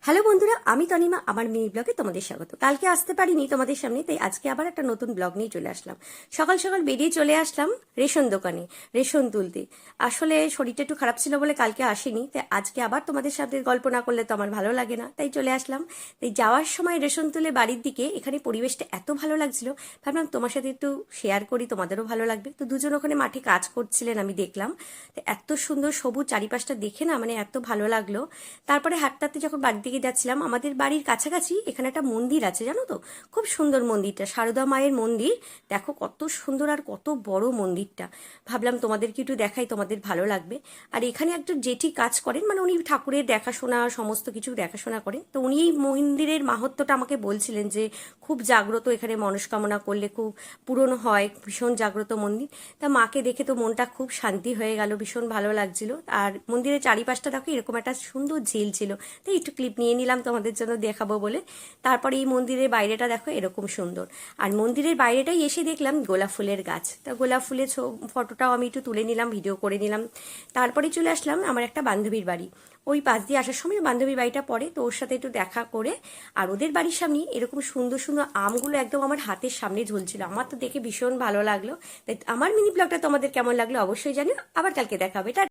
Hello বন্ধুরা, আমি তনিমা। আমার মিনি ব্লগে তোমাদের স্বাগত। কালকে আসতে পারিনি তোমাদের সামনে, তাই আজকে আবার একটা নতুন ব্লগ নিয়ে চলে আসলাম। সকাল সকাল বেরিয়ে চলে আসলাম রেশন দোকানে রেশন তুলতে। আসলে শরীরটা একটু খারাপ ছিল বলে কালকে আসিনি, তাই আজকে আবার তোমাদের সাথে গল্প না করলে তো আমার ভালো লাগে না, তাই চলে আসলাম। তাই যাওয়ার সময় রেশন তুলে বাড়ির দিকে এখানে পরিবেশটা এত ভালো লাগছিল, ভাবলাম তোমার সাথে একটু শেয়ার করি, তোমাদেরও ভালো লাগবে। তো দুজন ওখানে মাঠে কাজ করছিলেন, আমি দেখলাম। তো এত সুন্দর সবুজ চারিপাশটা দেখে না মানে এত ভালো লাগলো। তারপরে হাঁটতে হাঁটতে যখন বাড়ির দিকে যাচ্ছিলাম, আমাদের বাড়ির কাছাকাছি এখানে একটা মন্দির আছে, জানো তো? খুব সুন্দর মন্দিরটা, সারদা মায়ের মন্দির। দেখো কত সুন্দর আর কত বড় মন্দিরটা। ভাবলাম তোমাদেরকে একটু দেখাই, তোমাদের ভালো লাগবে। আর এখানে একজন জেঠি কাজ করেন, মানে উনি ঠাকুরের দেখাশোনা সমস্ত কিছু দেখাশোনা করেন। তো উনি এই মন্দিরের মাহাত্ম্যটা আমাকে বলছিলেন যে খুব জাগ্রত, এখানে মনস্কামনা করলে খুব পূরণ হয়, ভীষণ জাগ্রত মন্দির। তা মাকে দেখে তো মনটা খুব শান্তি হয়ে গেল, ভীষণ ভালো লাগছিল। আর মন্দিরের চারিপাশটা দেখো এরকম একটা সুন্দর ঝিল ছিল, তাই একটু ক্লিপ নিয়ে নিলাম তোমাদের জন্য দেখাবো বলে। তারপরে এই মন্দিরের বাইরেটা দেখো এরকম সুন্দর। আর মন্দিরের বাইরেটাই এসে দেখলাম গোলাপ ফুলের গাছ। তা গোলাপ ফুলের ফটোটাও আমি একটু তুলে নিলাম, ভিডিও করে নিলাম। তারপরে চলে আসলাম আমার একটা বান্ধবীর বাড়ি। ওই পাশ দিয়ে আসার সময় বান্ধবীর বাড়িটা পড়ে, তো ওর সাথে একটু দেখা করে। আর ওদের বাড়ির সামনে এরকম সুন্দর সুন্দর আমগুলো একদম আমার হাতের সামনে ঝুলছিল, আমার তো দেখে ভীষণ ভালো লাগলো। তাই আমার মিনি ব্লগটা তোমাদের কেমন লাগলো অবশ্যই জানিও। আবার কালকে দেখা হবে।